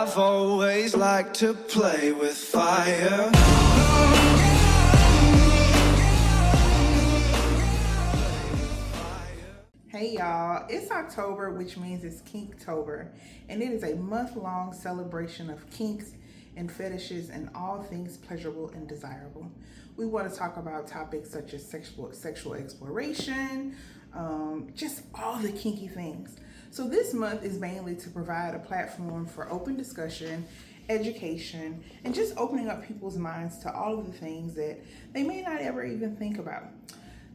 I've always liked to play with fire. Hey y'all, it's October, which means it's Kinktober, and it is a month-long celebration of kinks and fetishes and all things pleasurable and desirable. We want to talk about topics such as sexual exploration, just all the kinky things. So this month is mainly to provide a platform for open discussion, education, and just opening up people's minds to all of the things that they may not ever even think about.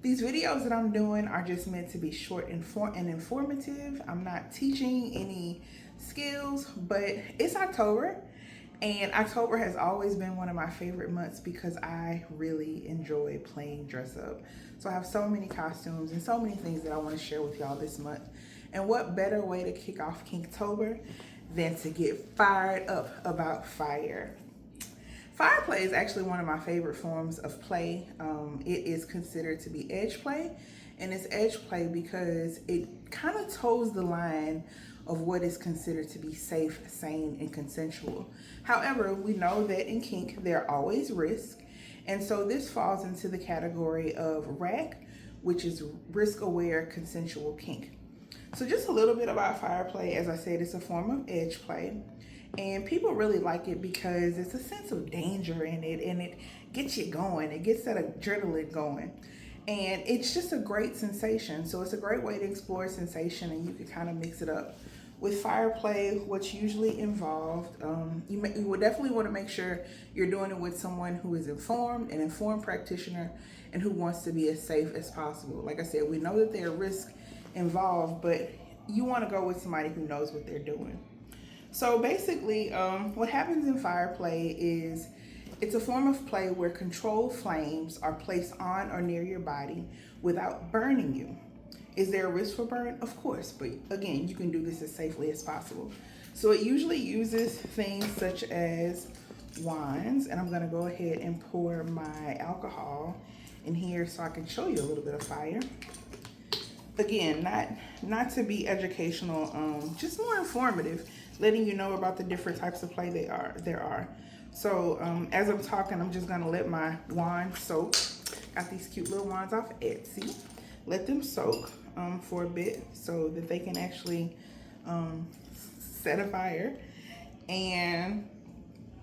These videos that I'm doing are just meant to be short and informative. I'm not teaching any skills, but it's October, and October has always been one of my favorite months because I really enjoy playing dress up. So I have so many costumes and so many things that I want to share with y'all this month. And what better way to kick off Kinktober than to get fired up about fire? Fire play is actually one of my favorite forms of play. It is considered to be edge play, and it's edge play because it kind of toes the line of what is considered to be safe, sane, and consensual. However, we know that in kink, there are always risks, and so this falls into the category of RAC, which is risk-aware consensual kink. So just a little bit about fire play. As I said, it's a form of edge play. And people really like it because it's a sense of danger in it, and it gets you going. It gets that adrenaline going. And it's just a great sensation. So it's a great way to explore sensation, and you can kind of mix it up. With fire play, what's usually involved, you would definitely want to make sure you're doing it with someone who is informed, an informed practitioner, and who wants to be as safe as possible. Like I said, we know that there are risks involved, but you want to go with somebody who knows what they're doing. So basically, what happens in fire play is it's a form of play where controlled flames are placed on or near your body without burning you. Is there a risk for burn? Of course, but again, you can do this as safely as possible. So it usually uses things such as wands, and I'm gonna go ahead and pour my alcohol in here so I can show you a little bit of fire. Again, not to be educational, just more informative, letting you know about the different types of play there are. So as I'm talking, I'm just gonna let my wand soak. Got these cute little wands off Etsy. Let them soak for a bit so that they can actually set a fire. And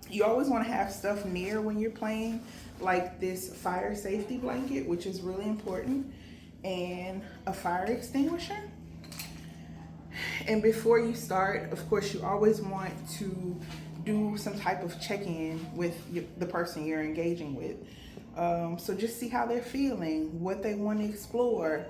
you always want to have stuff near when you're playing, like this fire safety blanket, which is really important, and a fire extinguisher. And before you start, of course, you always want to do some type of check-in with the person you're engaging with. So just see how they're feeling, what they want to explore.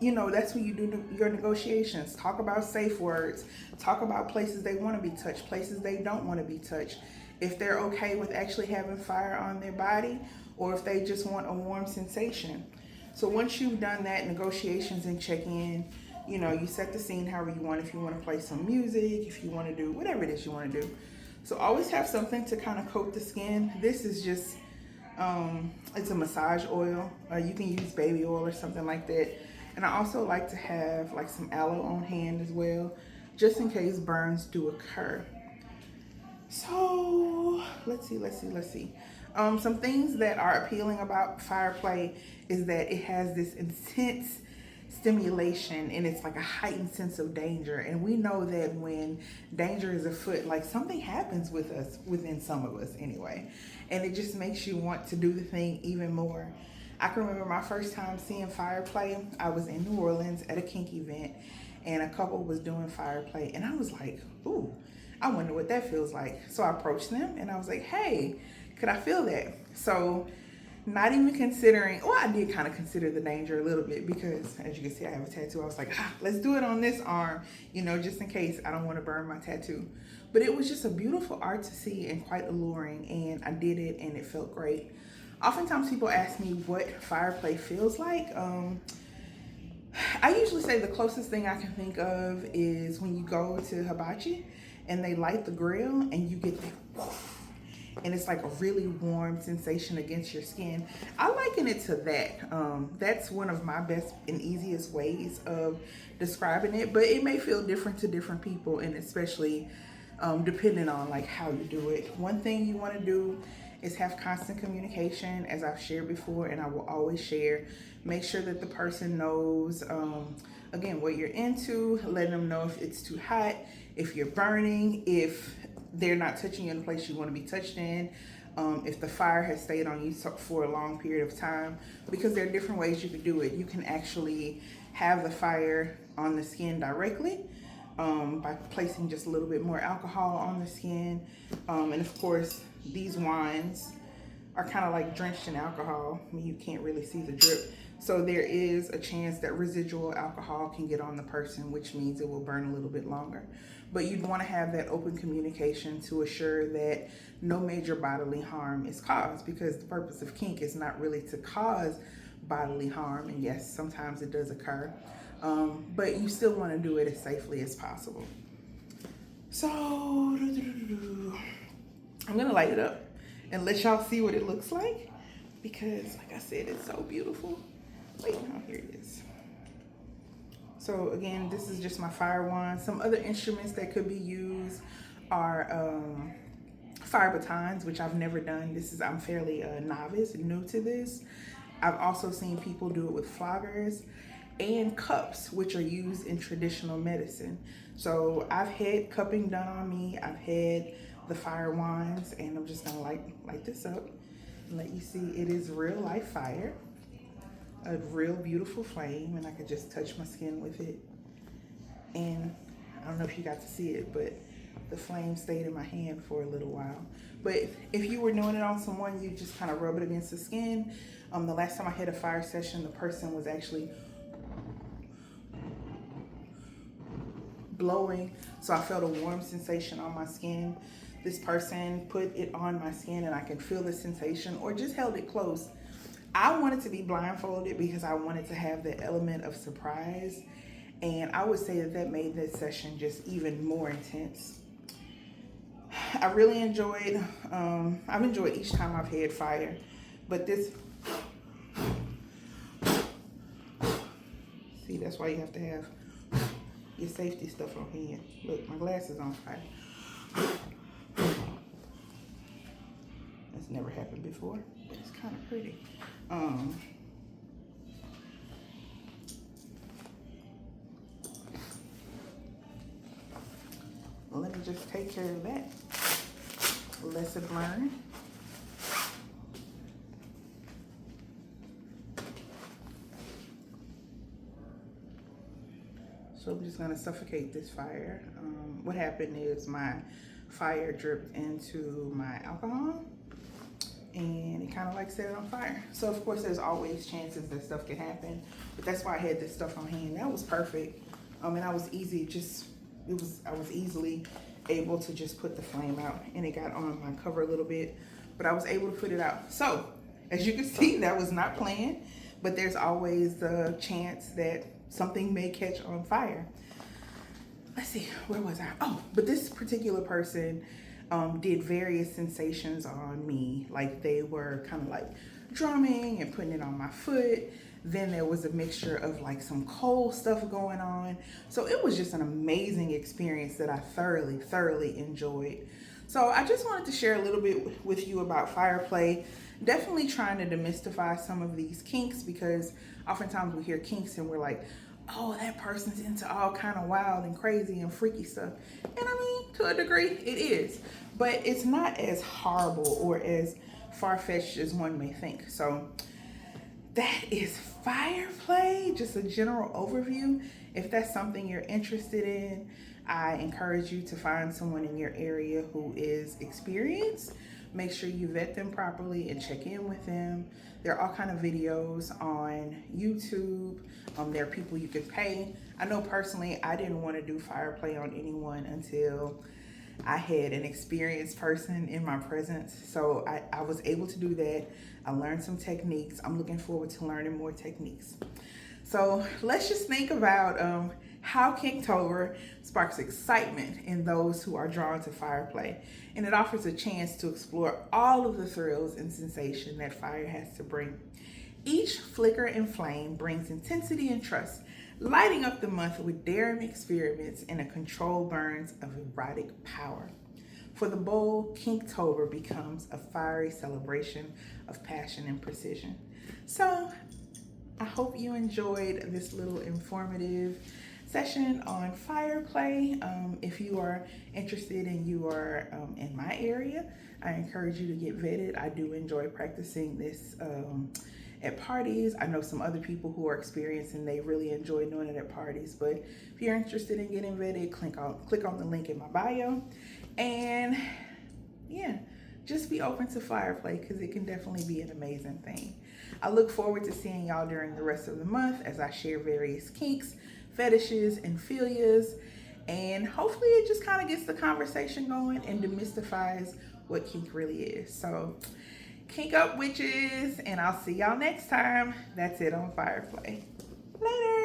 You know, that's when you do your negotiations. Talk about safe words. Talk about places they want to be touched, places they don't want to be touched. If they're okay with actually having fire on their body, or if they just want a warm sensation. So once you've done that, negotiations and check-in, you know, you set the scene however you want. If you want to play some music, if you want to do whatever it is you want to do. So always have something to kind of coat the skin. This is just, it's a massage oil. You can use baby oil or something like that. And I also like to have like some aloe on hand as well, just in case burns do occur. So let's see. Some things that are appealing about fire play is that it has this intense stimulation, and it's like a heightened sense of danger. And we know that when danger is afoot, like something happens with us, within some of us anyway, and it just makes you want to do the thing even more. I can remember my first time seeing fire play. I was in New Orleans at a kink event, and a couple was doing fire play, and I was like, ooh, I wonder what that feels like. So I approached them and I was like, hey, could I feel that? So not even considering, well, I did kind of consider the danger a little bit because, as you can see, I have a tattoo. I was like, let's do it on this arm, you know, just in case I don't want to burn my tattoo. But it was just a beautiful art to see and quite alluring, and I did it and it felt great. Oftentimes people ask me what fire play feels like. I usually say the closest thing I can think of is when you go to hibachi and they light the grill and you get that woof, and it's like a really warm sensation against your skin. I liken it to that. That's one of my best and easiest ways of describing it, but it may feel different to different people, and especially depending on like how you do it. One thing you want to do is have constant communication, as I've shared before, and I will always share. Make sure that the person knows, again, what you're into, letting them know if it's too hot, if you're burning, if they're not touching you in the place you want to be touched in, if the fire has stayed on you for a long period of time, because there are different ways you can do it. You can actually have the fire on the skin directly, by placing just a little bit more alcohol on the skin. And of course, these wines are kind of like drenched in alcohol. I mean, you can't really see the drip. So there is a chance that residual alcohol can get on the person, which means it will burn a little bit longer. But you'd want to have that open communication to assure that no major bodily harm is caused, because the purpose of kink is not really to cause bodily harm. And yes, sometimes it does occur. But you still want to do it as safely as possible. So I'm gonna light it up and let y'all see what it looks like, because like I said, it's so beautiful. Wait, oh, here it is. So again, this is just my fire wand. Some other instruments that could be used are fire batons, which I've never done. I'm fairly novice, new to this. I've also seen people do it with floggers, and cups, which are used in traditional medicine. So I've had cupping done on me. I've had the fire wands, and I'm just gonna light this up and let you see it is real life fire, a real beautiful flame, and I could just touch my skin with it. And I don't know if you got to see it, but the flame stayed in my hand for a little while. But if you were doing it on someone, you just kind of rub it against the skin. The last time I had a fire session, the person was actually blowing, so I felt a warm sensation on my skin. This person put it on my skin and I could feel the sensation, or just held it close. I wanted to be blindfolded because I wanted to have the element of surprise, and I would say that made this session just even more intense. I really enjoyed, I've enjoyed each time I've had fire, but this, see, that's why you have to have your safety stuff on hand. Look, my glass is on fire. That's never happened before, but it's kind of pretty. Well, let me just take care of that. Let it burn. So I'm just gonna suffocate this fire. What happened is my fire dripped into my alcohol, and it kind of like set it on fire. So of course there's always chances that stuff can happen, but that's why I had this stuff on hand. That was perfect. And I was I was easily able to just put the flame out, and it got on my cover a little bit, but I was able to put it out. So as you can see, that was not planned, but there's always the chance that something may catch on fire. Let's see, where was I? Oh, but this particular person did various sensations on me. Like they were kind of like drumming and putting it on my foot. Then there was a mixture of like some cold stuff going on. So it was just an amazing experience that I thoroughly enjoyed. So I just wanted to share a little bit with you about fire play. Definitely trying to demystify some of these kinks, because oftentimes we hear kinks and we're like, oh, that person's into all kind of wild and crazy and freaky stuff. And I mean, to a degree, it is. But it's not as horrible or as far-fetched as one may think. So that is fire play, just a general overview. If that's something you're interested in, I encourage you to find someone in your area who is experienced. Make sure you vet them properly and check in with them. There are all kind of videos on YouTube. There are people you can pay. I know personally, I didn't want to do fire play on anyone until I had an experienced person in my presence. So I was able to do that. I learned some techniques. I'm looking forward to learning more techniques. So let's just think about how Kinktober sparks excitement in those who are drawn to fire play. And it offers a chance to explore all of the thrills and sensation that fire has to bring. Each flicker and flame brings intensity and trust, lighting up the month with daring experiments and a controlled burns of erotic power. For the bold, Kinktober becomes a fiery celebration of passion and precision. So, I hope you enjoyed this little informative session on fire play. If you are interested and you are in my area, I encourage you to get vetted. I do enjoy practicing this at parties. I know some other people who are experienced and they really enjoy doing it at parties. But if you're interested in getting vetted, click on the link in my bio. And yeah, just be open to fire play because it can definitely be an amazing thing. I look forward to seeing y'all during the rest of the month as I share various kinks, fetishes, and philias. And hopefully it just kind of gets the conversation going and demystifies what kink really is. So kink up, witches, and I'll see y'all next time. That's it on fire play. Later.